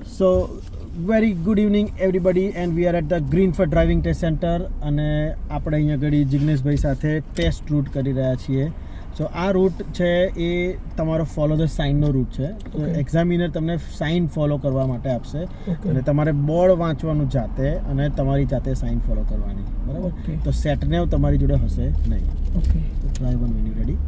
So, very good evening everybody, and we are at the Greenford Driving Test Center અને આપણે અહીંયા ઘડી જિગ્નેશભાઈ સાથે ટેસ્ટ રૂટ કરી રહ્યા છીએ. સો આ રૂટ છે એ તમારો ફોલો ધ સાઇનનો રૂટ છે. તો એક્ઝામિનર તમને સાઇન ફોલો કરવા માટે આપશે અને તમારે બોર્ડ વાંચવાનું જાતે અને તમારી જાતે સાઇન ફોલો કરવાની, બરાબર? તો સેટનેવ તમારી જોડે હશે નહીં. Okay, try one when you ready.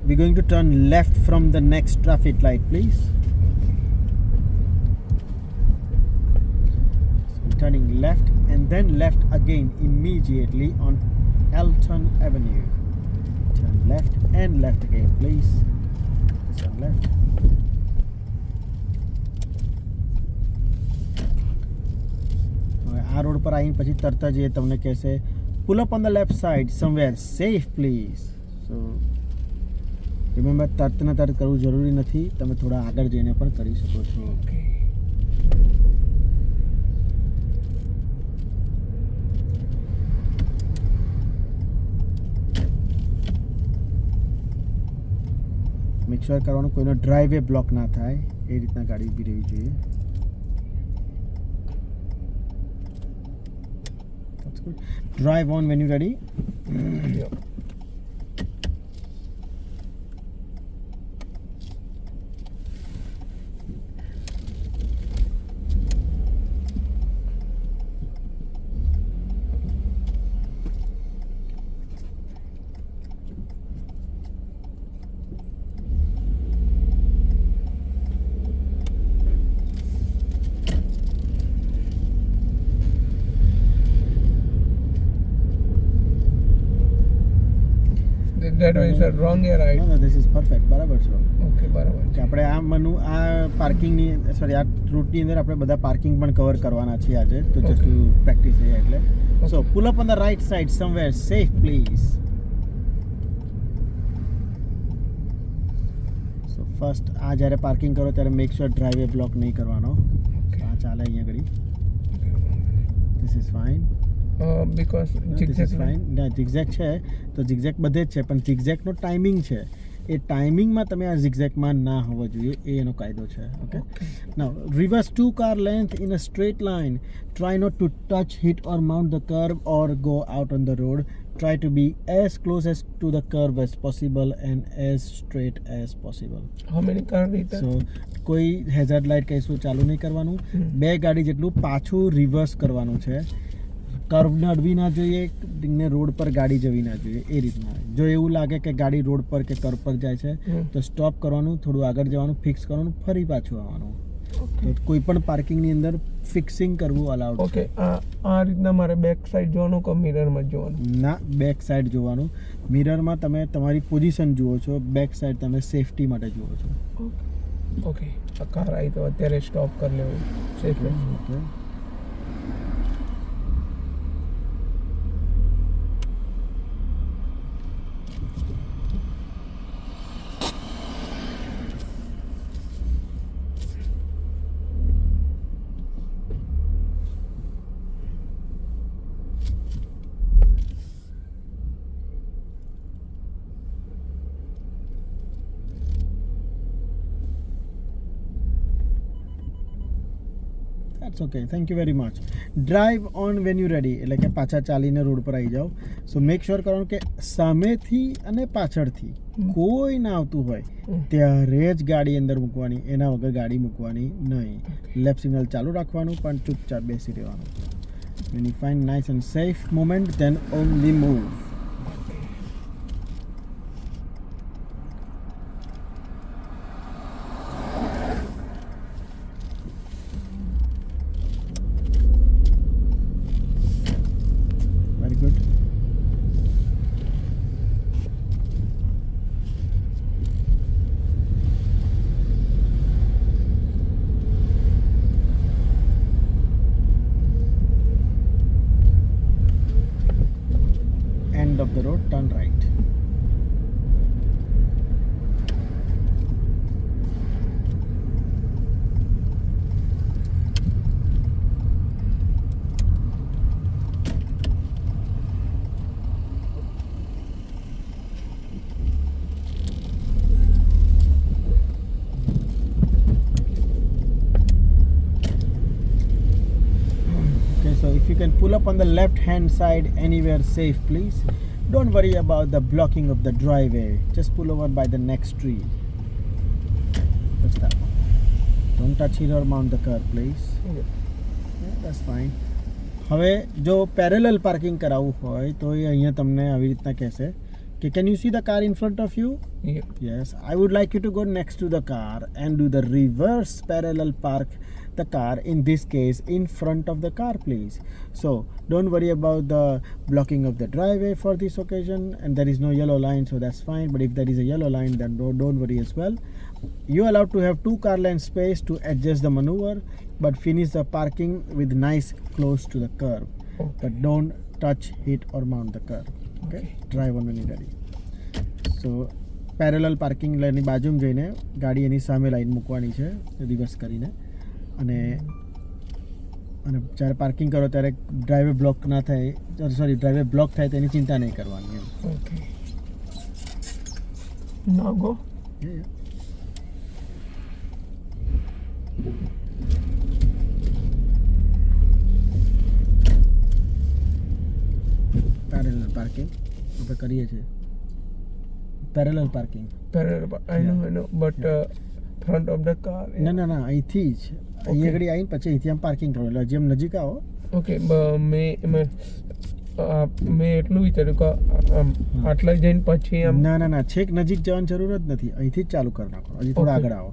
We're going to turn left from the next traffic light, please. So turning left and then left again immediately on Elton Avenue. Turn left and left again, please. Turn left. આ road પર આવીને પછી તરત જ એ તમને કહેશે pull up on the left side somewhere safe please. So remember, તરત ને તરત કરવું જરૂરી નથી, તમે થોડા આગળ જઈને પણ કરી શકો છો. મેક શ્યોર કરવાનું કોઈનો ડ્રાઈવે બ્લોક ના થાય, એ રીતના ગાડી ઊભી રહેવી જોઈએ. Drive on when you ready. That way is wrong or right? No, this is perfect. બરાબર છે. ઓકે, બરાબર છે. આપણે આ પાર્કિંગની સોરી આ રૂટની અંદર આપણે બધા પાર્કિંગ પણ કવર કરવાના છીએ આજે, તો જસ્ટ ટુ પ્રેક્ટિસ છે એટલે. So pull up on the right side somewhere safe please. So first આ જ્યારે પાર્કિંગ કરો ત્યારે મેક શ્યોર ડ્રાઈવે બ્લોક નહીં કરવાનો. આ ચાલે અહીંયા ઘડી. This is fine. Because zigzag fine. ના, zigzag છે તો zigzag બધે જ છે, પણ zigzagનો ટાઈમિંગ છે, એ ટાઈમિંગમાં તમે આ zigzagમાં ના હોવો જોઈએ, એ એનો કાયદો છે. Okay, now reverse 2 car length in a straight line. Try not to touch, hit or mount the curb or go out on the road. Try to be as close as to the curb as possible and as straight as possible. How many car return? So કોઈ hazard light કહીશું ચાલુ નહીં કરવાનું, બે ગાડી જેટલું પાછું reverse કરવાનું છે. કર્વને અડવી ના જોઈએ ને રોડ પર ગાડી જવી ના જોઈએ, એ રીતના. જો એવું લાગે કે ગાડી રોડ પર કે કર્વ પર જાય છે તો સ્ટોપ કરવાનું, થોડું આગળ જવાનું, ફિક્સ કરવાનું, ફરી પાછું આવવાનું. તો કોઈ પણ પાર્કિંગની અંદર ફિક્સિંગ કરવું અલાઉડ છે. ઓકે, આ રીતના મારે બેક સાઈડ જોવાનું કે મિરરમાં જોવાનું? ના, બેક સાઈડ જોવાનું. મિરરમાં તમે તમારી પોઝિશન જુઓ છો, બેક સાઈડ તમે સેફટી માટે જુઓ છો. ઓકે, આ કાર આવી તો અત્યારે સ્ટોપ કરી લેવું safe. Okay, that's okay, thank you very much. Drive on when you ready, એટલે કે પાછા ચાલીને રોડ પર આવી જાઓ. સો મેક શ્યોર કરવાનું કે સામેથી અને પાછળથી કોઈ ના આવતું હોય ત્યારે જ ગાડી અંદર મૂકવાની, એના વગર ગાડી મૂકવાની નહીં. લેફ્ટ સિગ્નલ ચાલુ રાખવાનું, પણ ચૂપચાપ બેસી રહેવાનું. When you find nice and safe moment, then only move. Very good. End of the road, turn right. Okay, so if you can pull up on the left hand side anywhere safe, please. Don't worry about the blocking of the driveway. Just pull over by the next tree. Just that one. Don't touch it or mount the curb, please. Yeah, that's fine. હવે જો parallel parking કરાવવું હોય તો એ અહીંયા તમને આવી રીતના કહેશે કે can you see the car in front of you? Yes, I would like you to go next to the car and do the reverse parallel park the car, in this case in front of the car, please. So don't worry about the blocking of the driveway for this occasion, and there is no yellow line, so that's fine. But if there is a yellow line, then don't worry as well. You're allowed to have 2 car lane space to adjust the maneuver, but finish the parking with nice close to the curb. But don't touch, hit or mount the curb. Okay? Drive on when you're ready. So parallel parking લાઈનની બાજુમાં જઈને ગાડી એની સામે line મૂકવાની છે reverse કરીને, અને જ્યારે પાર્કિંગ કરો ત્યારે ડ્રાઈવે બ્લોક ના થાય, સોરી ડ્રાઈવે બ્લોક થાય તેની ચિંતા નહીં કરવાની એમ. ઓકે, ના ગો. પેરેલલ પાર્કિંગ આપણે કરીએ છીએ. Parallel parking, I know, but front of the car. ના અહીંથી જ અહીં આગળ આવીને પછી અહીંથી આમ પાર્કિંગ કરો, એટલે જેમ નજીક આવો. ઓકે, મેં એટલું વિચાર્યું કે આટલા જઈને પછી આમ ના છેક નજીક જવાની જરૂર જ નથી, અહીંથી જ ચાલુ કરી નાખો. હજી થોડા આગળ આવો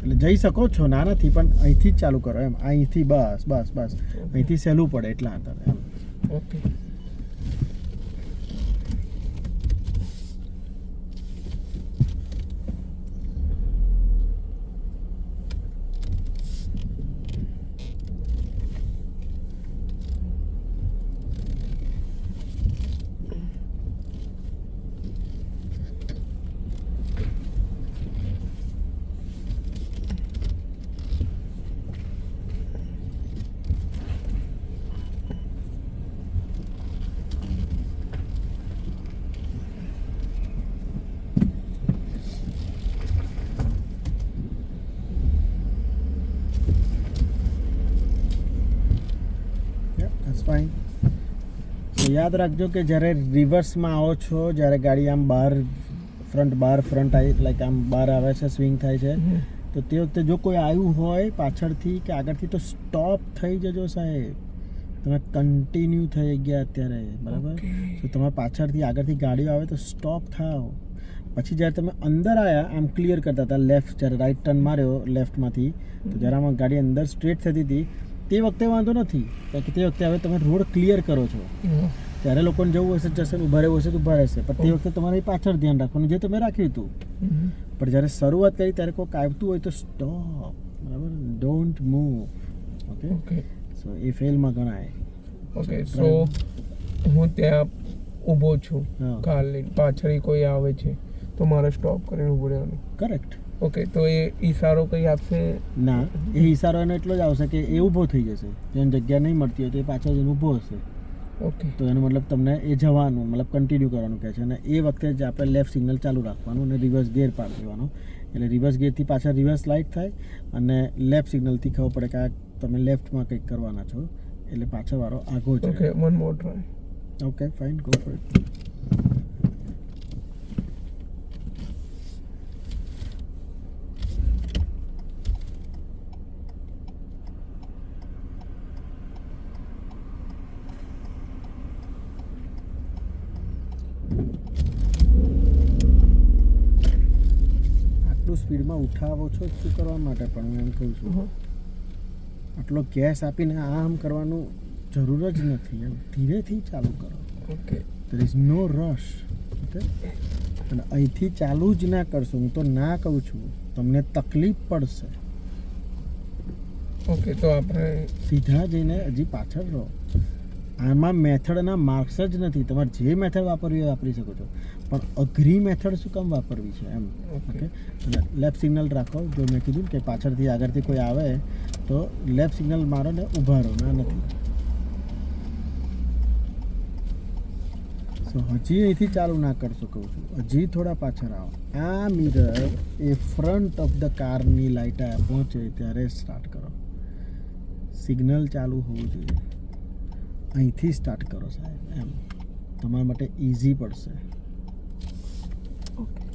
એટલે જઈ શકો છો, ના નથી, પણ અહીંથી જ ચાલુ કરો એમ. અહીંથી બસ અહીંથી સહેલું પડે એટલા અંતર એમ. ઓકે. ફાઇન. તો યાદ રાખજો કે જ્યારે રિવર્સમાં આવો છો, જ્યારે ગાડી આમ ફ્રન્ટ આવી, લાઈક આમ બહાર આવે છે, સ્વિંગ થાય છે, તો તે વખતે જો કોઈ આવ્યું હોય પાછળથી કે આગળથી તો સ્ટોપ થઈ જજો સાહેબ. તમે કન્ટિન્યુ થઈ ગયા અત્યારે, બરાબર? તો તમે પાછળથી આગળથી ગાડીઓ આવે તો સ્ટોપ થાવ. પછી જ્યારે તમે અંદર આવ્યા, આમ ક્લિયર કરતા હતા લેફ્ટ, જ્યારે રાઈટ ટર્ન માર્યો લેફ્ટમાંથી, તો જ્યારે આમાં ગાડી અંદર સ્ટ્રેટ થતી હતી તે વખતે વાંધો નથી, કારણ કે તે વખતે હવે તમે રોડ ક્લિયર કરો છો, ત્યારે લોકોને જવું હશે જશે, ઊભા રહેવું હશે તો ઊભા રહેશે, પણ તે વખતે તમારે પાછળ ધ્યાન રાખવાનું જે તમે રાખ્યું હતું. પણ જ્યારે શરૂઆત કરી ત્યારે કોઈક આવતું હોય તો સ્ટોપ, બરાબર? Don't move. ઓકે, સો એ ફેલમાં ગણાય. ઓકે, સો હું ત્યાં ઊભો છું, કાર લઈને, પાછળ કોઈ આવે છે તો મારે સ્ટોપ કરીને ઊભું રહેવાનું. કરેક્ટ. ઓકે, તો એ ઈશારો કંઈ આપશે? ના, એ ઈશારો એનો એટલો જ આવશે કે એ ઊભો થઈ જશે. જેને જગ્યા નહીં મળતી હોય તો એ પાછળ જઈને ઊભો હશે. ઓકે, તો એનો મતલબ તમને એ જવાનું, મતલબ કન્ટિન્યુ કરવાનું કહે છે, અને એ વખતે જ આપણે લેફ્ટ સિગ્નલ ચાલુ રાખવાનું અને રિવર્સ ગેર પાડી દેવાનો. એટલે રિવર્સ ગેરથી પાછળ રિવર્સ લાઇટ થાય અને લેફ્ટ સિગ્નલથી ખબર પડે કે આ તમે લેફ્ટમાં કંઈક કરવાના છો એટલે પાછળવાળો આગો છે. Okay, one more try. Okay fine, go for it. આટલું સ્પીડમાં ઉઠાવો છો શું કરવા માટે? પણ હું એમ કહું છું આટલો ગેસ આપીને આમ કરવાનું જરૂર જ નથી. એમ ધીરેથી ચાલુ કરો. Okay. There is no rush. Okay, અને અહીંથી ચાલુ જ ના કરશો, હું તો ના કહું છું, તમને તકલીફ પડશે. Okay, તો આપણે સીધા જઈને હજી પાછળ રહો. આમાં મેથડના માર્ક્સ જ નથી. તમારે જે મેથડ વાપરવી હોય વાપરી શકો છો, પણ અઘરી મેથડ શું કામ વાપરવી છે એમ. ઓકે, અને લેફ્ટ સિગ્નલ રાખો. જો મેં કીધું કે પાછળથી આગળથી કોઈ આવે તો લેફ્ટ સિગ્નલ મારો ને ઊભા રહો. ના નથી. સો હજી અહીંથી ચાલુ ના કરશો કહું છું, હજી થોડા પાછળ આવો. આ mirror A front of the કારની લાઇટ પહોંચે ત્યારે સ્ટાર્ટ કરો. સિગ્નલ ચાલુ હોવું જોઈએ. અહીંથી સ્ટાર્ટ કરો સાહેબ, એમ તમારા માટે ઇઝી પડશે. Okay.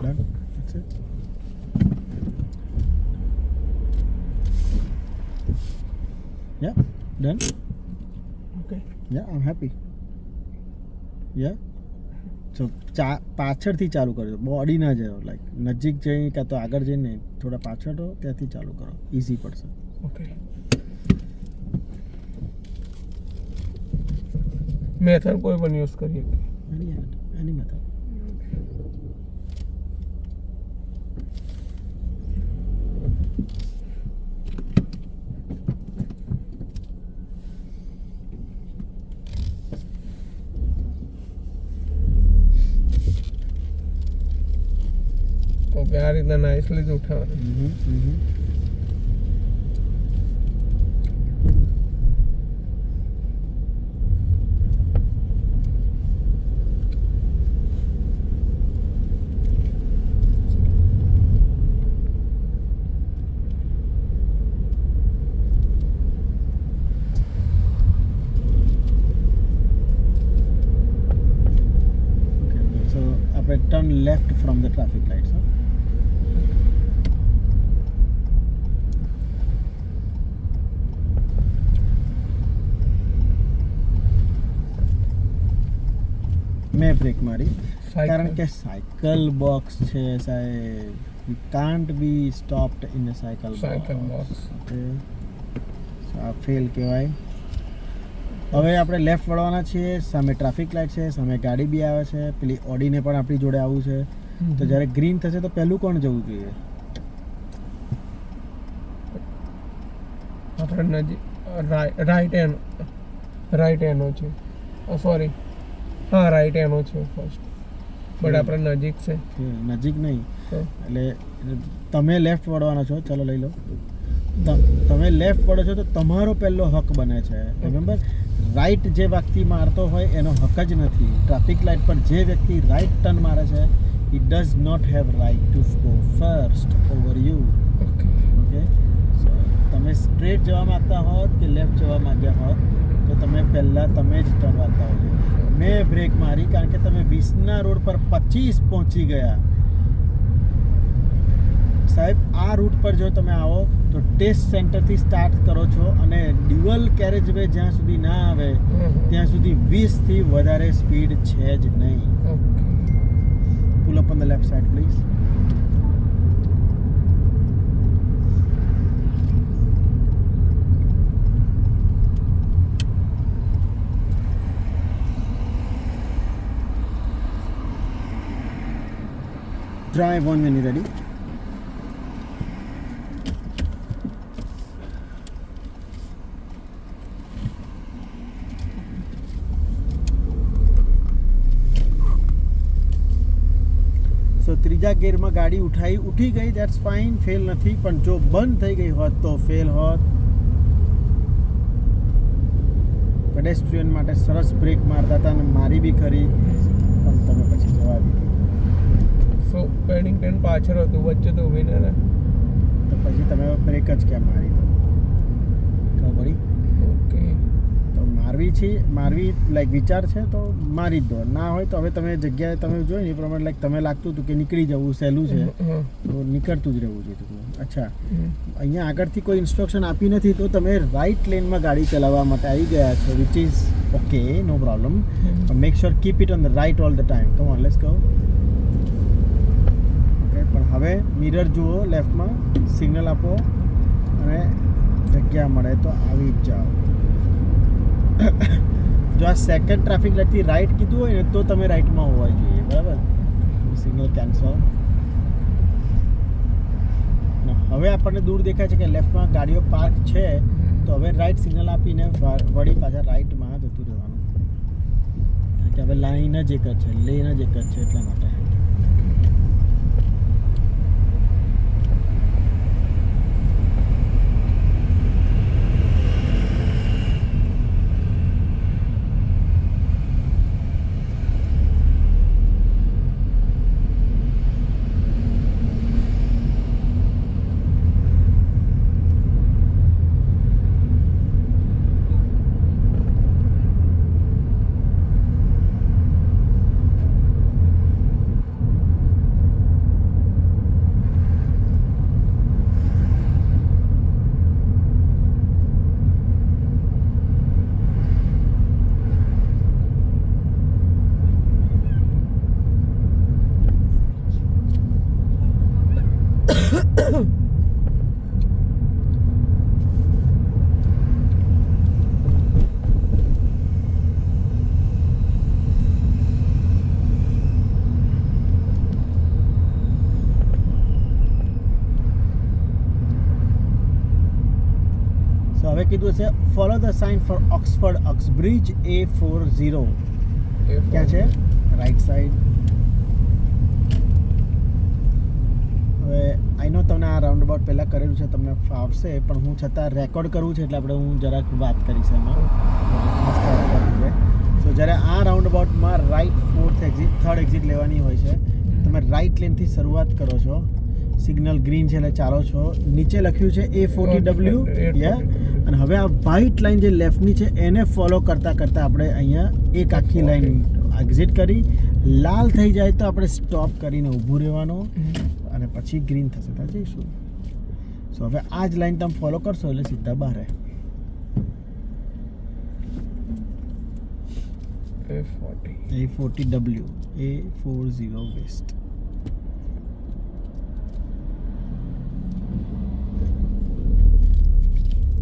Done. That's it. Yeah, done. Okay. Yeah, I'm happy. Yeah. So પાછળથી ચાલુ કરજો, બોડી ના જાઓ. લાઈક નજીક જઈ કાં તો આગળ જઈને થોડા પાછળ રહો, ત્યાંથી ચાલુ કરો. ઇઝી પડશે. Okay. મેથડ કોઈ પણ યુઝ કરીએ. એની મેથડ. ઓકે, આ રીતના નાઇસલી જ ઉઠાવવાનું. Okay, so આપણે turn left from the traffic lights. મેં બ્રેક મારી કારણ કે સાયકલ બોક્સ છે સાહેબ. You can't B stopped in a cycle box. Okay, આ ફેલ કહેવાય. હવે આપણે લેફ્ટ વળવાના છીએ. સામે ટ્રાફિક લાઇટ છે, સામે ગાડી બી આવે છે. પેલી ઓડીને પણ આપણી જોડે આવવું છે. તો જ્યારે ગ્રીન થશે તો પહેલું કોણ જવું જોઈએ? આપણે નજીક રાઈટ એનો છે. સોરી, હા રાઈટ એનો છે ફર્સ્ટ, બટ આપણે નજીક છે. નજીક નહીં તો એટલે તમે લેફ્ટ વળવાના છો. ચલો લઈ લો. તમે લેફ્ટ વળો છો તો તમારો પહેલો હક બને છે. રિમેમ્બર, રાઈટ જે વ્યક્તિ મારતો હોય એનો હક જ નથી. ટ્રાફિક લાઇટ પર જે વ્યક્તિ રાઈટ ટર્ન મારે છે, he does not have right to go first over you. Okay. Okay, so તમે સ્ટ્રેટ જવા માંગતા હોત કે લેફ્ટ જવા માંગ્યા હોત તો તમે પહેલાં તમે જ ટર્ન વાળતા હોત. મેં બ્રેક મારી કારણ કે તમે 20ના રોડ પર 25 પહોંચી ગયા. સાહેબ, આ રૂટ પર જો તમે આવો તો ટેસ્ટ સેન્ટરથી સ્ટાર્ટ કરો છો અને ડ્યુઅલ કેરેજ વે જ્યાં સુધી ના આવે ત્યાં સુધી 20થી વધારે સ્પીડ છે જ નહીં. Pull up on the left side please. drive on when you're ready. So ત્રીજા ગેરમાં ગાડી ઉઠી ગઈ, દેટ્સ ફાઇન, ફેલ નથી. પણ જો બંધ થઈ ગઈ હોત તો ફેલ હોત. પેડેસ્ટ્રિયન માટે સરસ બ્રેક મારતા હતા અને મારી બી ખરી, પણ તમે પછી જવા દીધી. સો પેડિંગ્ટન પાછળ હતું, વચ્ચે તો ઊભી ને, તો પછી તમે બ્રેક જ ક્યાં મારી દો? ખબર પડી? ઓકે, તો મારવી લાઈક વિચાર છે તો મારી જ દો. ના હોય તો હવે તમે જગ્યાએ તમે જોઈ ને એ પ્રમાણે લાઈક તમે લાગતું હતું કે નીકળી જવું સહેલું છે તો નીકળતું જ રહેવું જોઈએ હતું. અચ્છા, અહીંયા આગળથી કોઈ ઇન્સ્ટ્રક્શન આપી નથી તો તમે રાઈટ લેનમાં ગાડી ચલાવવા માટે આવી ગયા છો, which is okay, no problem. Make sure keep it on the right all the time. Come on, let's go. Okay, પણ હવે મિરર જુઓ, લેફ્ટમાં સિગ્નલ આપો અને જગ્યા મળે તો આવી જ જાઓ. જો આ સેકન્ડ ટ્રાફિક લાઇટથી રાઈટ કીધું હોય ને તો તમે રાઈટમાં હોવા જોઈએ, બરાબર? Signal cancel. હવે આપણને દૂર દેખાય છે કે લેફ્ટમાં ગાડીઓ પાર્ક છે, તો હવે રાઈટ સિગ્નલ આપીને વળી પાછા રાઈટમાં જતું રહેવાનું, કારણ કે હવે લાઈન જ એક જ છે, લેન જ એક જ છે, એટલા માટે. હવે કીધું છે follow the sign for Oxford Uxbridge A40. ક્યાં છે? Right side. હવે આઈ નો તમને આ રાઉન્ડ અબાઉટ પહેલાં કરેલું છે, તમને ફાવશે, પણ હું છતાં રેકોર્ડ કરવું છે એટલે આપણે હું જરાક વાત કરીશ એમાં. સો જ્યારે આ રાઉન્ડ અબાઉટમાં રાઈટ થર્ડ એક્ઝિટ લેવાની હોય છે, તમે રાઈટ લેનથી શરૂઆત કરો છો, સિગ્નલ ગ્રીન છે એટલે ચાલો છો, નીચે લખ્યું છે A40W, અને હવે આ વ્હાઇટ લાઈન જે લેફ્ટની છે એને ફોલો કરતાં આપણે અહીંયા એક આખી લાઈન એક્ઝિટ કરી, લાલ થઈ જાય તો આપણે સ્ટોપ કરીને ઊભું રહેવાનું અને પછી ગ્રીન થશે ત્યાં જઈશું. સો હવે આ જ લાઈન તમે ફોલો કરશો એટલે સીધા બહાર. A40W, A40 waste.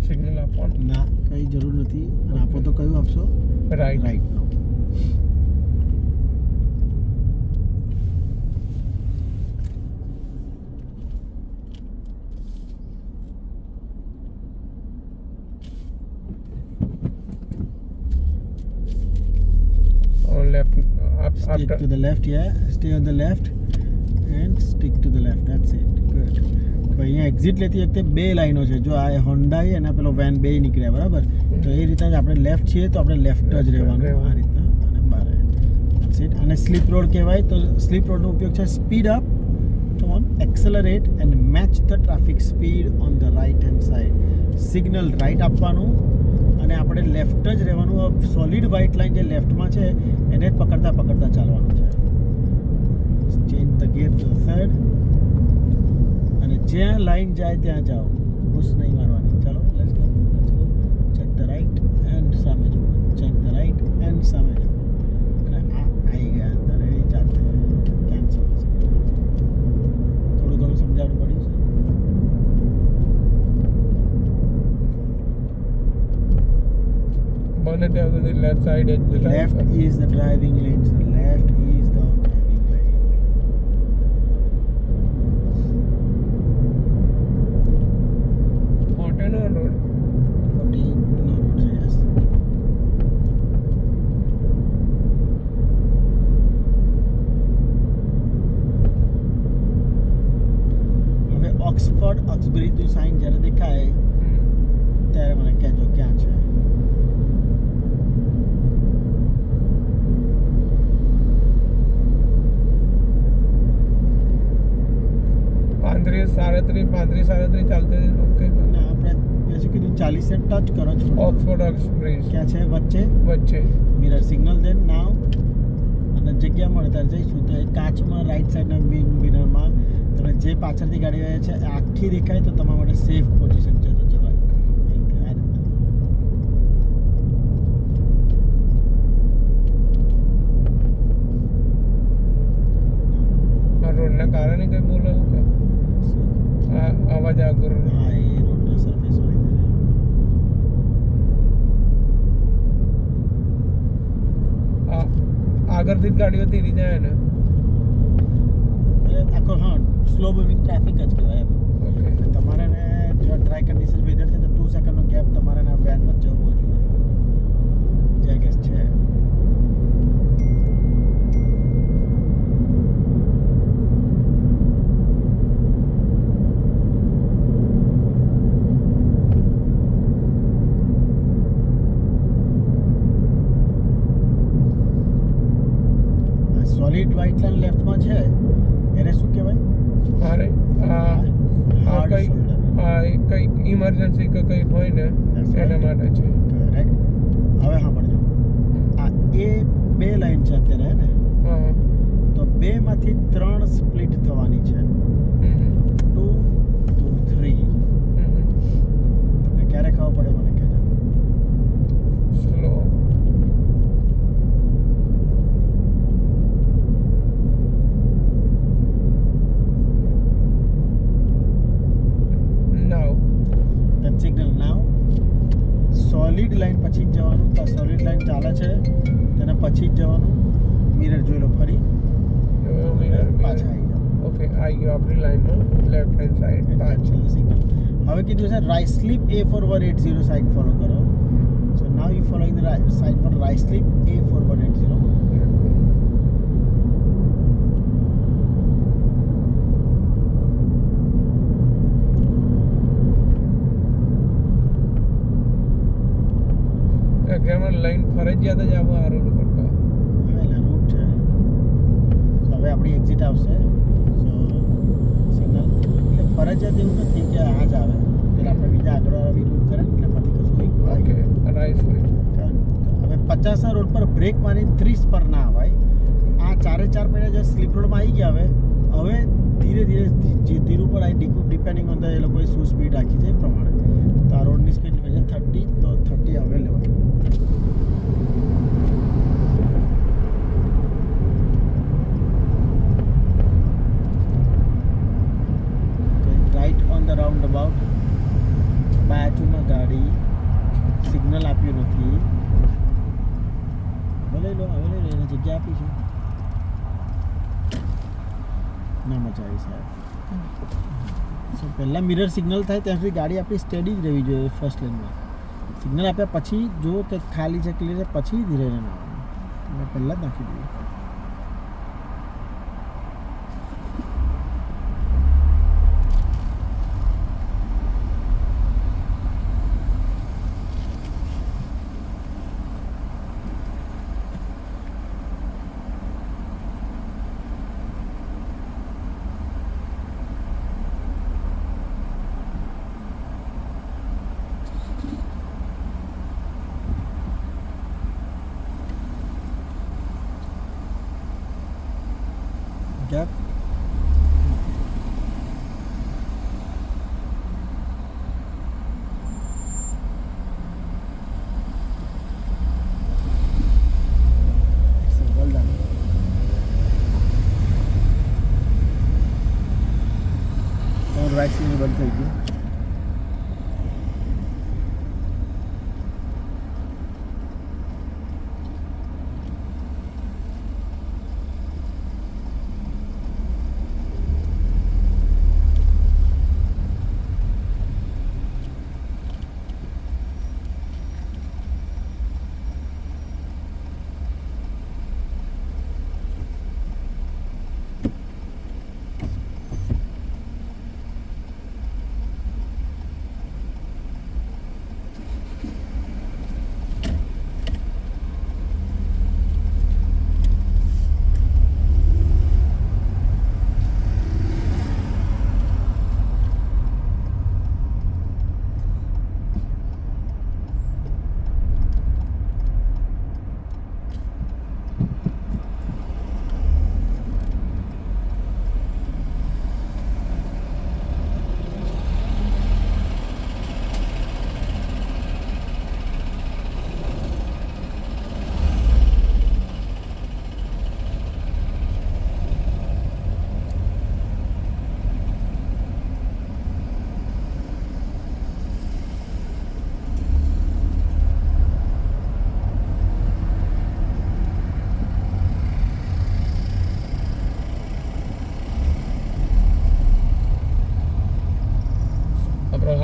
સિગ્નલ આપવાનું ના, કંઈ જરૂર નથી. અને આપો તો કયું આપશો? Right. Stick to the left, yeah. Stay on the left and stick to the left. That's it. Good. તો અહીંયા એક્ઝિટ લેતી વખતે બે લાઈનો છે. જો આ હોન્ડાઈ અને પેલો વેન બે નીકળ્યા, બરાબર? તો એ રીતના જ આપણે લેફ્ટ છીએ તો આપણે લેફ્ટ જ રહેવાનું આ રીતના અને બહાર. That's it. અને સ્લીપ રોડ કહેવાય. તો સ્લીપ રોડનો ઉપયોગ છે speed up, come on, accelerate and match the traffic speed on the right hand side. Signal right આપવાનું અને આપણે લેફ્ટ જ રહેવાનું. સોલિડ વ્હાઇટ લાઈન જે લેફ્ટમાં છે એને જ પકડતા ચાલવાનું છે. Change the gear to third અને જ્યાં લાઈન જાય ત્યાં જાઓ, બુશ નહીં મારવાની. ચાલો, let's go. Check the right and સામે જુઓ, ચેક ધ રાઈટ એન્ડ સામે જુઓ. અને આ આવી ગયા અંદર એની જાતે કેન્સલ. થોડું ઘણું સમજાવવું પડ્યું છે. બને ત્યાં સુધી લેફ્ટ સાઈડ જ left is the driving lane, sir. Left is the driving lane. Oxford Uxbridge તું સાઇન જ્યારે દેખાય ત્યારે મને કહેજો ક્યાં છે. પાંત્રીસ સાડત્રીસ ચાલતી હતી. ઓકે અને આપણે બેસી કીધું 40 ને ટચ કરો છો. ઓક્સફોર્ડ ઓક્સબ્રિજ ક્યાં છે? વચ્ચે વચ્ચે. મિરર સિગ્નલ દેન નાવ અને જગ્યા મળે ત્યારે જઈશું. તો એ કાચમાં રાઈટ સાઈડના મિરરમાં તમે જે પાછળથી ગાડી આવે છે આખી દેખાય તો તમારા માટે સેફ પોઝિશન છે તો જવાય. આ રીતના આ રોડના કારણે કઈ બોલો કે આ અવાજ આગળ હા એ રોડનો સરફેસ હોય છે. આગળથી જ ગાડીઓ ધીરી જાય ને. એટલે આખો હા સ્લો મૂવિંગ ટ્રાફિક જ કહેવાય એમ. ઓકે તમારે ને જો ડ્રાય કન્ડિશન વેધર છે તો 2 સેકન્ડનો ગેપ તમારે ના વેન વચ્ચે હોવો જોઈએ. જે ગેસ છે સોલિડ વ્હાઇટ લાઈન લેફ્ટમાં છે એને શું કહેવાય? અરે હાર્ડ કઈ શોલ્ડર. કંઈક ઇમરજન્સી કે કંઈક હોય ને એના માટે છે. કરેક્ટ. હવે સાંભળજો આ એ 2 લાઈન છે અત્યારે હે ને હા તો 2 માંથી 3 સ્પ્લિટ થવાની છે. 2 to 3 તમને ક્યારે ખબર પડે મને કહેજો. સ્લો નાવ સિગ્નલ નાવ સોલિડ લાઈન પછી જ જવાનું. તો સોલિડ લાઈન ચાલે છે તેને પછી જ જવાનું. મિરર જોઈ લો ફરી પાછા આવી જાઓ. ઓકે આવી ગયો આપણી લાઈનનો લેફ્ટ હેન્ડ સાઈડ પાછળ. સિગ્નલ હવે કીધું છે right slip A4180 sign follow કરો. So now you following the sign for right slip A4180. એમાં લાઈન ફરજિયાત જ આવો આ રોડ ઉપર તો. હા એટલે રૂટ છે. સો હવે આપણી એક્ઝિટ આવશે. સો સિગ્નલ એટલે ફરજિયાત એવું નથી કે આ જ આવે. એટલે આપણે બીજા આગળવાળા બી રૂટ કરે એટલે એમાંથી કશું એક ઓકે રાઈટ સાઈડ. હવે 50ના રોડ પર બ્રેક મારી 30 પર ના આવાય. આ 4 મહિના જે સ્લીપ રોડમાં આવી ગયા હવે ધીરે ધીરે ધીરું પર આવી ડિપેન્ડિંગ ઓન ધ એ લોકોએ શું સ્પીડ રાખી છે એ પ્રમાણે. તો આ રોડની સ્પીડ છે 30 તો 30 available. Right on the round about. બાજુમાં ગાડી સિગ્નલ આપ્યું નથી. હવે લઈ લો એને જગ્યા આપી છે. ના મજા આવી સાહેબ. સો પહેલાં મિરર સિગ્નલ થાય ત્યાં સુધી ગાડી આપણી સ્ટેડી જ રહેવી જોઈએ ફર્સ્ટ લેનમાં. સિગ્નલ આપ્યા પછી જો કે ખાલી છે ક્લિયર છે પછી ધીરે ધીરે આવવાનું. મેં પહેલાં જ નાખી દીધું. Gap. Excellent, well done. Right side બંધ થઈ ગયું.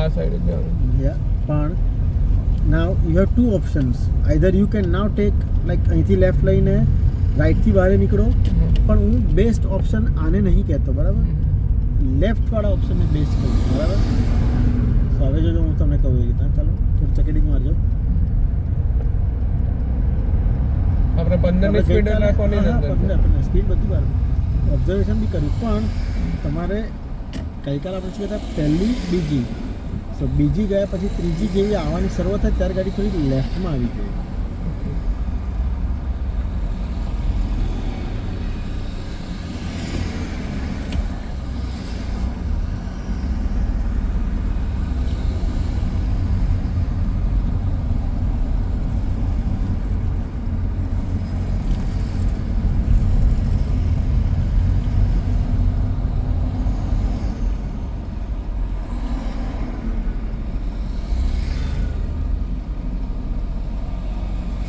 આ સાઈડ જ જવાનું. Yeah, પણ now you have two options. Either you can now take like અહીંથી લેફ્ટ લઈને રાઈટથી બહાર નીકળો, પણ હું બેસ્ટ ઓપ્શન આને નહીં કહેતો, બરાબર? લેફ્ટ વાળા ઓપ્શનને બેસ્ટ કહું, બરાબર? તો હવે જો હું તમને કહું એ રીતના, ચાલો થોડું ચકેડિંગ મારજો. આપણે 15 ની સ્પીડ રાખવાની નથી. 15 સ્પીડ બધું બરાબર, ઓબ્ઝર્વેશન બી કર્યું, પણ તમારે ગઈકાલે આપણે શું કહેતા પહેલી બીજી, સો બીજી ગયા પછી ત્રીજી જેવી આવવાની શરૂઆત થાય ત્યારે ગાડી થોડી લેફ્ટમાં આવી ગઈ.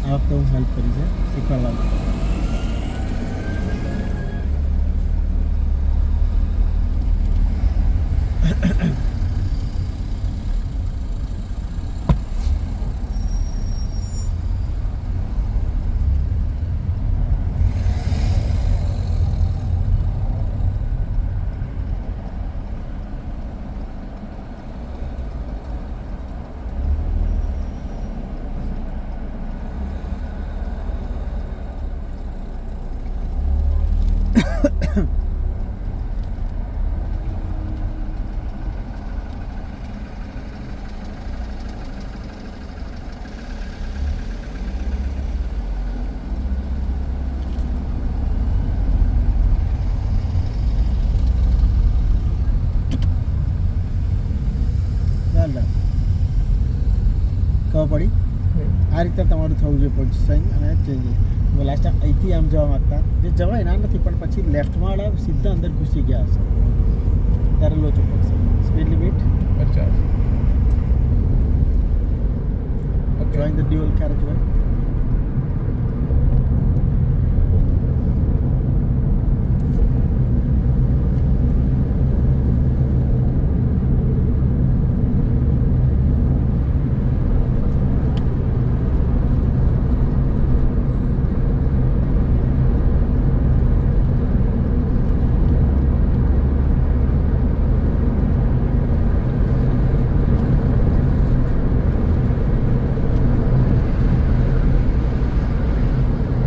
આ વખતે હું હેલ્પ કરી છે શીખવાડવા માટે. ખબર પડી? આ રીતે તમારું થવું જોઈએ પોઝિશન અને ચેન્જ. લાસ્ટ ટાઈમ અહીંથી આમ જવા માગતા, જે જવાય ના નથી, પણ પછી લેફ્ટમાં સીધા અંદર ઘૂસી ગયા હશે ત્યારે લોચો પડશે. Speed limit 50. Join the dual carriage way.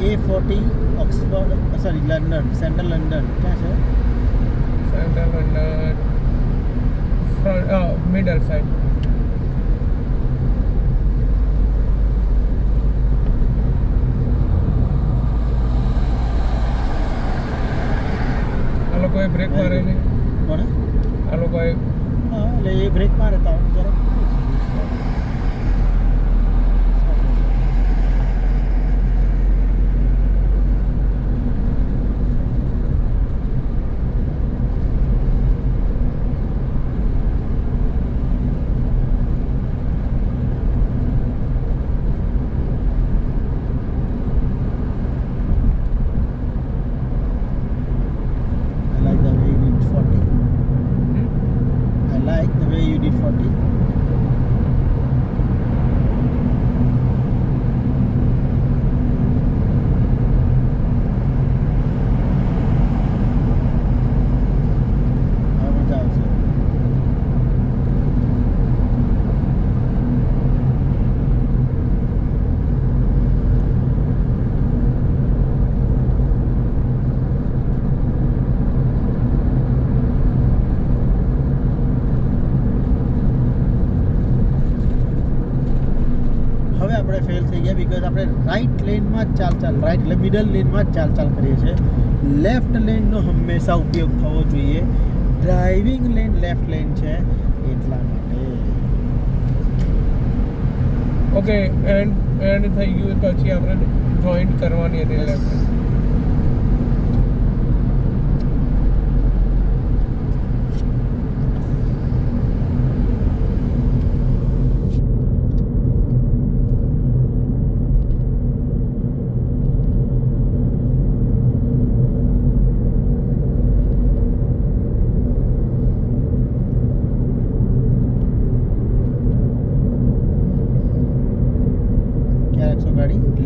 A40 Oxford, sorry London, central London. ક્યાં છે? Central London front middle side. આ લોકોએ બ્રેક મારે ને કોણે? આ લોકોએ હા, એટલે એ બ્રેક મારે તો જરાક આપણે ફેલ થઈ ગયા બીકોઝ આપણે રાઈટ લેનમાં જ ચાલ રાઈટ એટલે મિડલ લેનમાં જ ચાલ કરીએ છીએ. લેફ્ટ લેનનો હંમેશા ઉપયોગ થવો જોઈએ. ડ્રાઇવિંગ લેન લેફ્ટ લેન છે એટલા માટે. ઓકે, એન્ડ થઈ ગયું પછી આપણે જોઈન્ટ કરવાની હતી લેફ્ટ.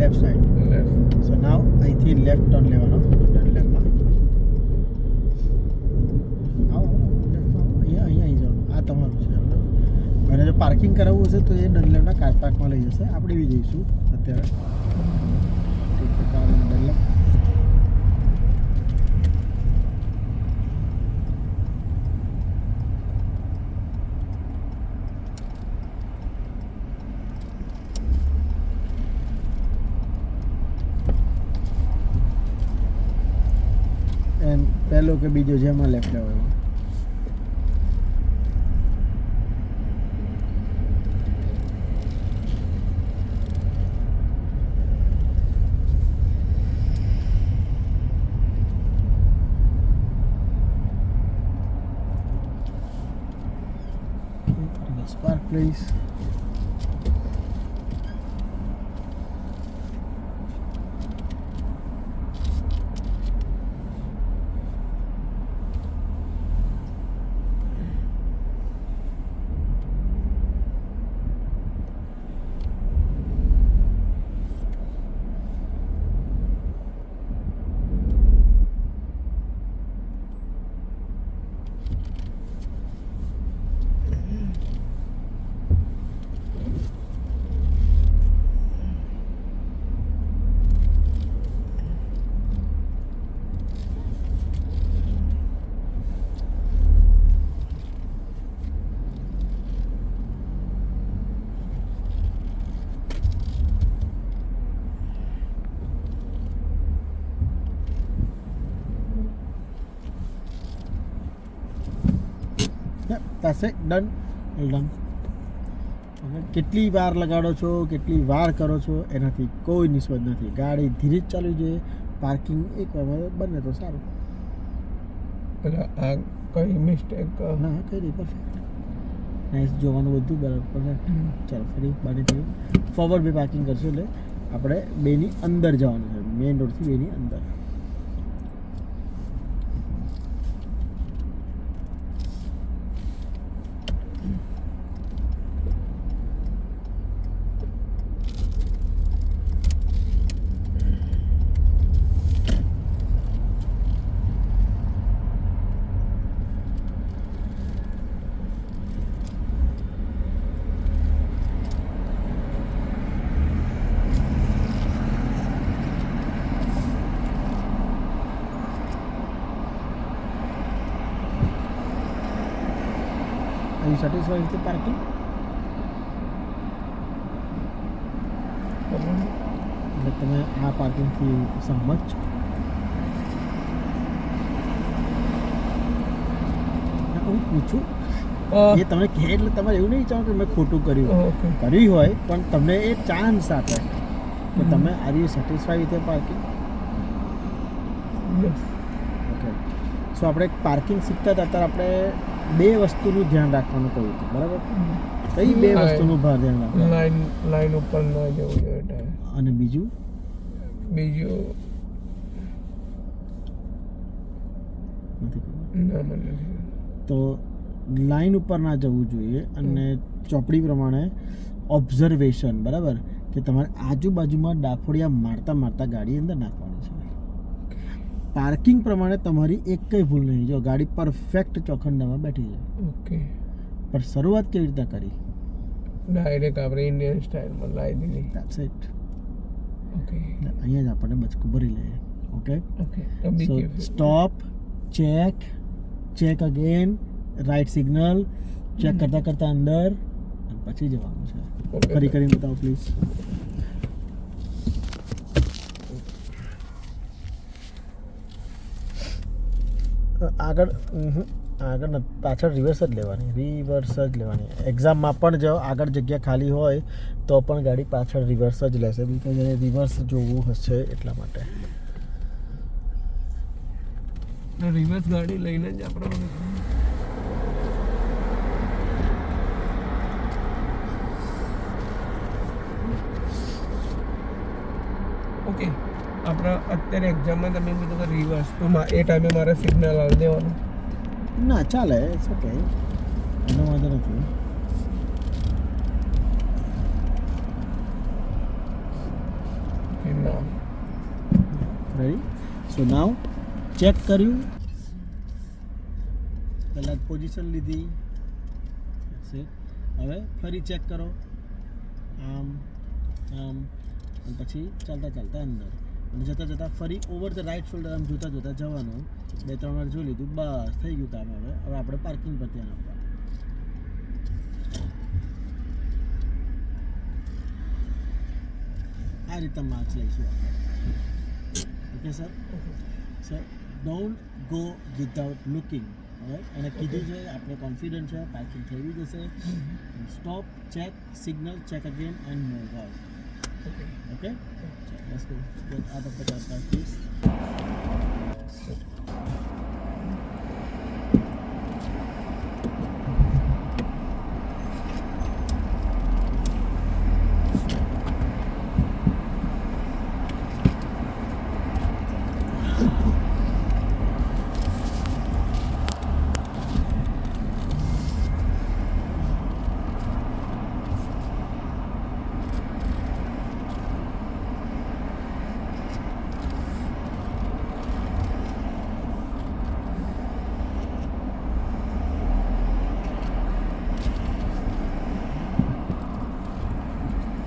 Left side. લેફ્ટ. સો નાવ અહીંથી લેફ્ટ ટર્ન લેવાનો ડનલેમમાં. આવો લેફ્ટમાં અહીંયા આવી જવાનું. આ તમારું છે બરાબર. અને જો પાર્કિંગ કરાવવું હશે તો એ ડનલેમના કાર પાર્કમાં લઈ જશે. આપણે બી જઈશું અત્યારે. ઠીક છે, કાર ડનલેમ. એન્ડ પહેલો કે બીજો જેમાં લેફ્ટ લેવાનો. Spark please. That's it, done. Well done. Okay. કેટલી વાર લગાડો છો, કેટલી વાર કરો છો એનાથી કોઈ નિસ્બત નથી. ગાડી ધીરે જ ચાલવી જોઈએ. પાર્કિંગ એક વાર બને તો સારું. એટલે આ કઈ મિસ્ટેક ના કઈ નહીં, પરફેક્ટ. નાઇસ, જોવાનું બધું બરાબર પરફેક્ટ. ચાલો ફરી બારી ફરી ફોરવર્ડ બી પાર્કિંગ કરશું એટલે આપણે બેની અંદર જવાનું છે. મેઇન રોડથી બેની અંદર. Are you satisfied with the parking? એટલે તમે આ પાર્કિંગથી સંમત છો? હું પૂછું એ તમને કહે એટલે તમારે એવું નહીં ચાહો કે મેં ખોટું કર્યું. કર્યું હોય પણ તમને એ ચાન્સ આપે કે તમે are you satisfy with the parking? Okay. So આપણે પાર્કિંગ શીખતા હતા ત્યારે આપણે બે વસ્તુનું ધ્યાન રાખવાનું કહ્યું હતું, બરાબર? કઈ બે વસ્તુનું ધ્યાન રાખવાનું? લાઈન ઉપર ન જવું જોઈએ. અને બીજું તો લાઈન ઉપર ના જવું જોઈએ અને ચોપડી પ્રમાણે ઓબ્ઝર્વેશન, બરાબર, કે તમારે આજુબાજુમાં ડાફોડિયા મારતા મારતા ગાડી અંદર નાખવાની છે. પાર્કિંગ પ્રમાણે તમારી એક કંઈ ભૂલ નહીં. જો ગાડી પરફેક્ટ ચોખંડામાં બેઠી છે. ઓકે. પણ શરૂઆત કેવી રીતે કરી? ડાયરેક્ટ આપણે ઇન્ડિયન સ્ટાઇલમાં લાવી દીધી. That's it. ઓકે. અહીંયા જ આપણે બચકું ભરી લઈએ. Okay. Okay. So stop, check again, right signal, check કરતા કરતા અંદર અને પછી જવાનું છે. ફરી કરીને બતાવો પ્લીઝ. આગળ પાછળ રિવર્સ જ લેવાની. એક્ઝામમાં પણ જો આગળ જગ્યા ખાલી હોય તો પણ ગાડી પાછળ રિવર્સ જ લેશે, બિકોઝ એને રિવર્સ જોવું હશે એટલા માટે. રિવર્સ ગાડી લઈને જ આપણે ઓકે. આપણે અત્યારે એક્ઝામમાં તમે કીધું કે રિવર્સ, તો એ ટાઈમે મારે સિગ્નલ આવી દેવાનું? ના ચાલે, ઇટ્સ ઓકે, એનો વાંધો નથી. ના રેડી. સો નાવ ચેક કર્યું, પહેલાં પોઝિશન લીધી. That's it. હવે ફરી ચેક કરો, આમ આમ, અને પછી ચાલતા ચાલતા અંદર, અને જતાં જતાં ફરી ઓવર ધ રાઇટ શોલ્ડર આમ જોતાં જોતાં જવાનું. 2-3 વાર જોઈ લીધું, બસ થઈ ગયું કામ. હવે આપણે પાર્કિંગ પર ધ્યાન આપવાનું. આ રીતના માર્ક્સ લઈશું આપણે. Okay sir? Sir don't go without looking. અને કીધું છે, આપણે કોન્ફિડન્ટ છે, પાર્કિંગ થઈ જશે. Stop, check, signal, check again and move out. Okay, let's go. Get out of the car park please.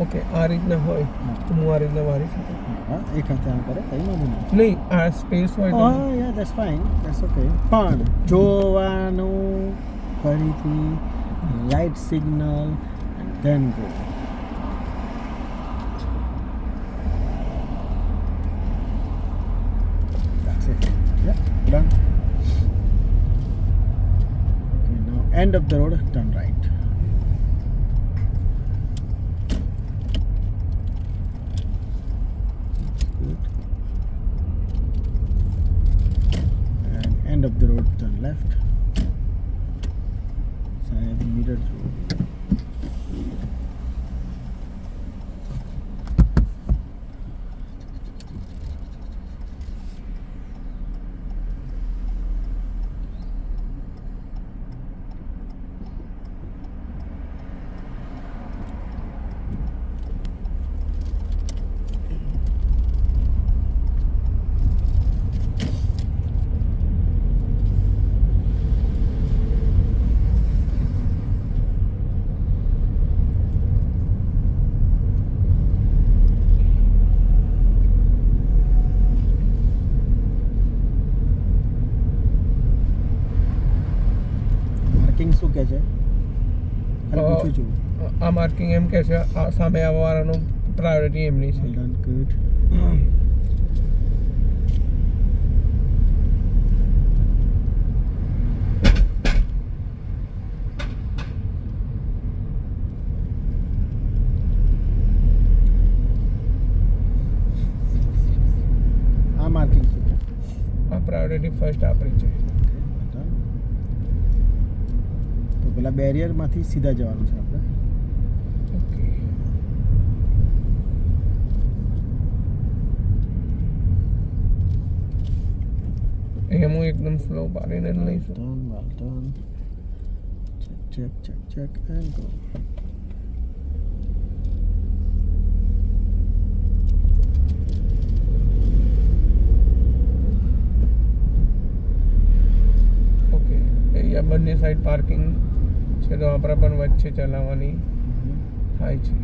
Okay, આ રીતના હોય તો હું આ રીતના મારી શકું. હા, એક હાથે આમ કરે કંઈ વાંધો નહીં. નહીં, આ સ્પેસ હોય તો હા, yeah that's fine, that's okay. પણ જોવાનું ફરીથી, right signal and then go. That's it. Yeah, done. Okay, now end of the road, turn right. Good. And end of the road, turn left. Side mirror road. Marking શું કહે છે? ખાલી પૂછું છું. આ માર્કિંગ એમ કહે છે આ સામે આવવાવાળાનું પ્રાયોરિટી એમની છે. Well done, good. આ માર્કિંગ શું છે? આ પ્રાયોરિટી ફર્સ્ટ આપણી છે. તો પેલા બેરિયરમાંથી સીધા જવાનું છે આપણે. ઓકે, અહીંયા હું એકદમ સ્લો પાડીને જ લઈશું. Well done. Check, check, check, check and go. Okay, અહીંયા બંને સાઈડ પાર્કિંગ છે તો આપણે પણ વચ્ચે ચલાવવાની થાય છે.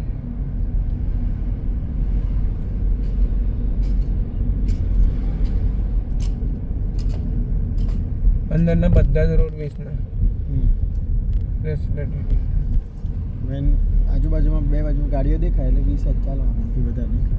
અંદરના બધા જ રોડવેઝના રેસિડેન્ટ. વેન આજુબાજુમાં બે બાજુ ગાડીઓ દેખાય એટલે 20 જ ચાલવાનું, એનાથી વધારે નહીં.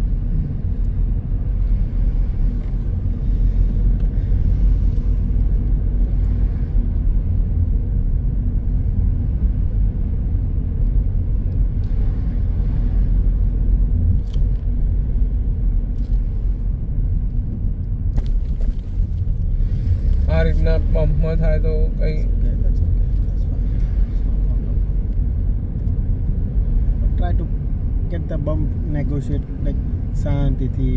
આ રીતના પંપમાં થાય તો કંઈ Okay, that's okay. That's fine. It's no problem. But try to get the bump negotiate like શાંતિથી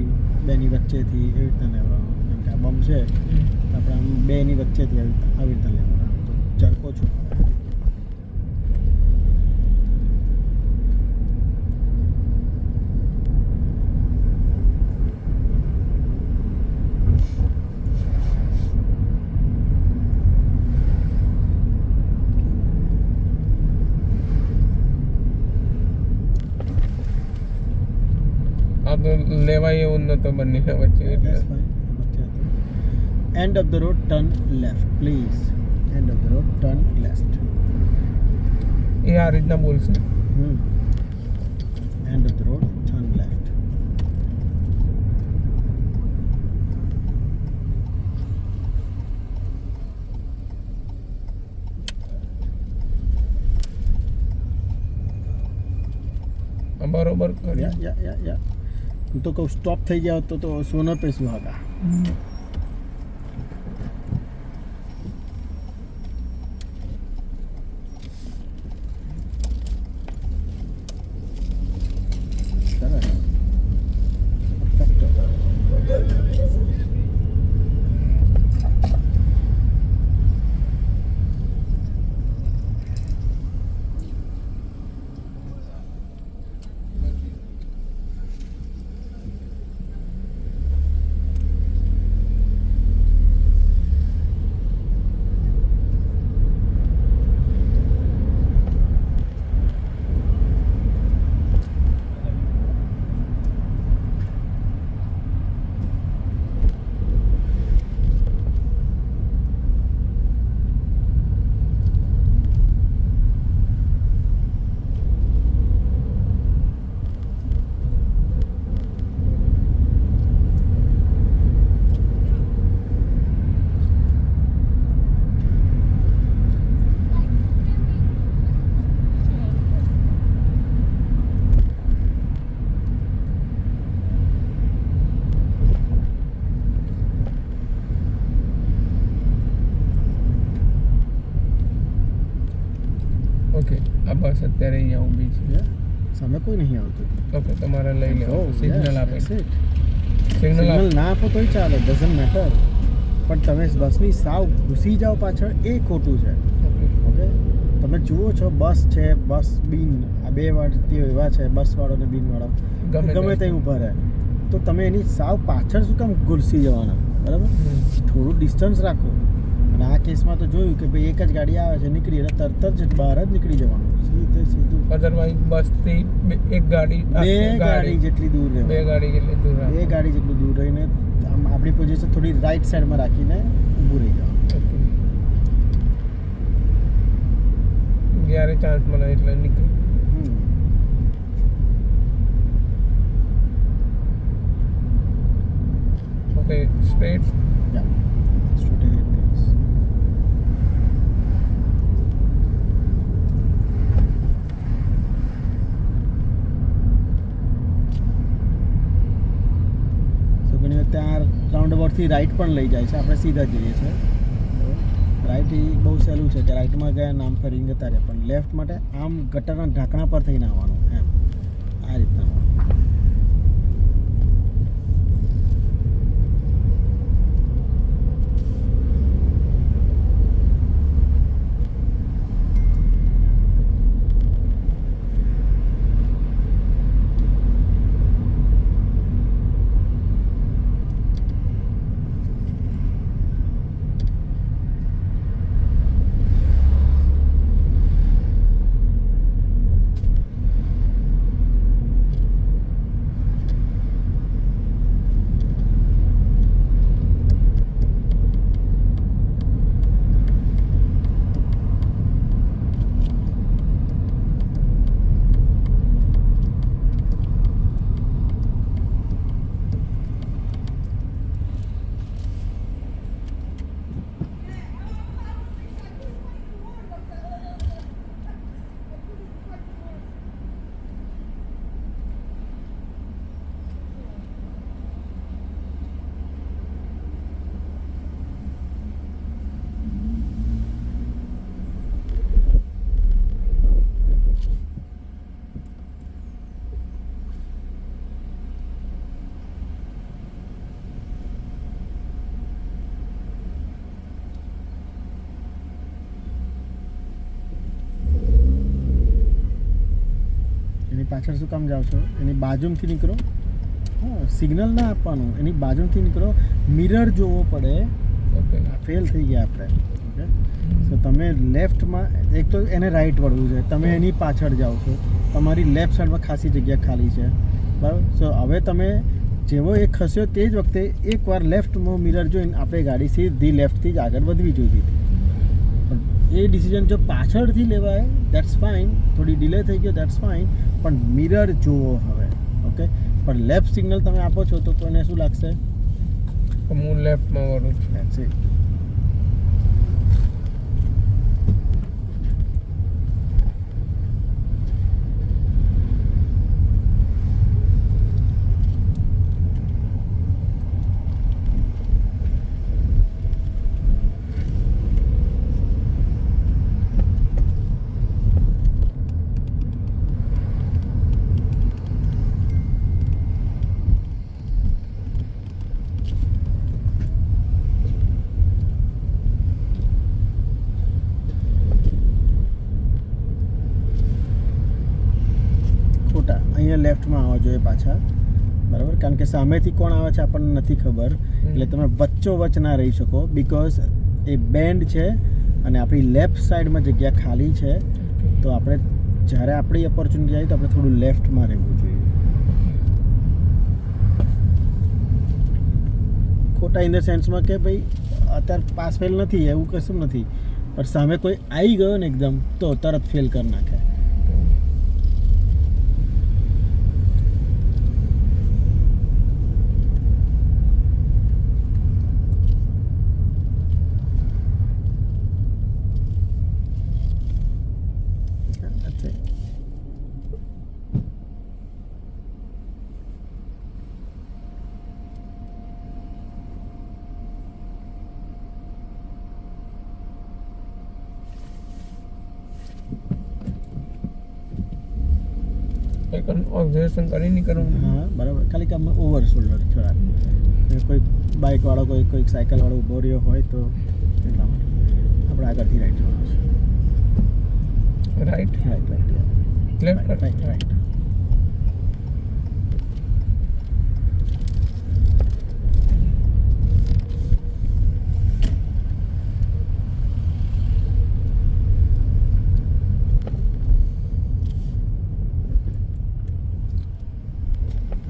બેની વચ્ચેથી એવી રીતના લેવાનું. કેમ કે આ બમ્પ છે તો આપણે આમ બેની વચ્ચેથી આવી રીતના લેવાનું. આમ તો ચરકો છું. તો લેવાય એવું નતો બંનેના વચ્ચે એટલે That's fine. End of the road, turn left, please. End of the road, turn left. એ આ રીતના બોલશે. End of the road, turn left. બરોબર या કર્યું. या હું તો કહું સ્ટોપ થઈ જાવ તો સોનો पे सुहागा. સરસ. Perfecto. ઓકે આ બસ અત્યારે અહીંયા ઊભી છે. Yeah. સામે કોઈ નહીં આવતું. ઓકે તમારે લઈ લેવો સિગ્નલ આપે That's it. સિગ્નલ સિગ્નલ ના આપો તોય ચાલે, ડઝન્ટ મેટર. પણ તમે બસની સાવ ઘૂસી જાઓ પાછળ એ ખોટું છે. ઓકે, તમે જુઓ છો બસ છે, બસ બિન આ બે વ્યક્તિઓ એવા છે, બસવાળો ને બિનવાળો ગમે ગમે તે ઊભા રહે તો તમે એની સાવ પાછળ શું કામ ઘૂસી જવાના? બરાબર, થોડું ડિસ્ટન્સ રાખો. અને આ કેસમાં તો જોયું કે ભાઈ એક જ ગાડી આવે છે, નીકળી એટલે તરત જ બહાર જ નીકળી જવાનું, સીધું. અધરવાઇઝ બસથી એક ગાડી બે ગાડી જેટલી દૂર બે રહેવાનું. ગાડી કેટલી દૂર બે ગાડી જેટલું દૂર રહીને આમ આપણી પોઝિશન થોડી રાઈટ સાઈડમાં રાખીને ઊભું રહી જવાનું. જ્યારે ચાન્સ મળે એટલે નીકળી. Okay straight. Yeah. Straight ahead, please. So ઘણી વખતે આ રાઉન્ડ અબાઉટથી રાઈટ પણ લઈ જાય છે, આપણે સીધા જ જઈએ છીએ. રાઈટ એ બહુ સહેલું છે કે રાઈટમાં ગયા નામ ફરીને જતા રહે, પણ લેફ્ટ માટે આમ ગટરના ઢાંકણા પર થઈને આવવાનું એમ આ રીતના. પાછળ શું કામ જાઓ છો? એની બાજુમાંથી નીકળો. હા, સિગ્નલ ના આપવાનું, એની બાજુથી નીકળો. મિરર જોવો પડે. ઓકે ફેલ થઈ ગયા આપણે. ઓકે, તો તમે લેફ્ટમાં એક તો એને રાઈટ વળવું છે, તમે એની પાછળ જાઓ છો, તમારી લેફ્ટ સાઈડમાં ખાસી જગ્યા ખાલી છે, બરાબર. સો હવે તમે જેવો એ ખસ્યો તે જ વખતે એકવાર લેફ્ટમાં મિરર જોઈને આપણે ગાડી સીધી લેફ્ટથી જ આગળ વધવી જોઈએ. પણ એ ડિસિઝન જો પાછળથી લેવાય દેટ્સ ફાઇન, થોડી ડિલે થઈ ગયો દેટ્સ ફાઇન, પણ મિરર જુઓ હવે. ઓકે, પણ લેફ્ટ સિગ્નલ તમે આપો છો તો કોઈને શું લાગશે? હું લેફ્ટમાં વળું છું. That's it. ખોટા અહીંયા લેફ્ટમાં આવવા જોઈએ પાછા, બરાબર, કારણ કે સામેથી કોણ આવે છે આપણને નથી ખબર, એટલે તમે વચ્ચોવચ્ચ ના રહી શકો, બીકોઝ એ બેન્ડ છે અને આપણી લેફ્ટ સાઈડમાં જગ્યા ખાલી છે. તો આપણે જ્યારે આપણી ઓપોર્ચ્યુનિટી આવી તો આપણે થોડું લેફ્ટમાં રહેવું જોઈએ. ખોટા ઇન ધ સેન્સમાં કે ભાઈ અત્યારે પાસ ફેલ નથી એવું કશું નથી, પણ સામે કોઈ આવી ગયો ને એકદમ તો તરત ફેલ કરી નાખે. That's it. એક ઓબ્ઝર્વેશન કરીને કરવાનું. હા બરાબર, ખાલી કે ઓવર શોલ્ડર થોડા કોઈ બાઇકવાળો કોઈ સાયકલવાળો ઊભો રહ્યો હોય તો એટલા માટે આપણે આગળથી રાઈટ જવાનું છે. Right right right left right right.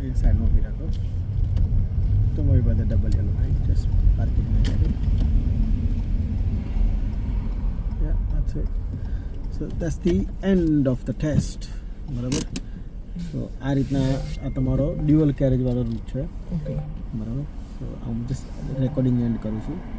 એ સાઈડમાં ઊભી રાખો તો મારી પાસે double yellow line just parking so that's the end of the test. બરાબર, તો આ રીતના આ તમારો ડ્યુઅલ કેરેજવાળો રૂટ છે. ઓકે બરાબર, તો હું જસ્ટ રેકોર્ડિંગ એન્ડ કરું છું.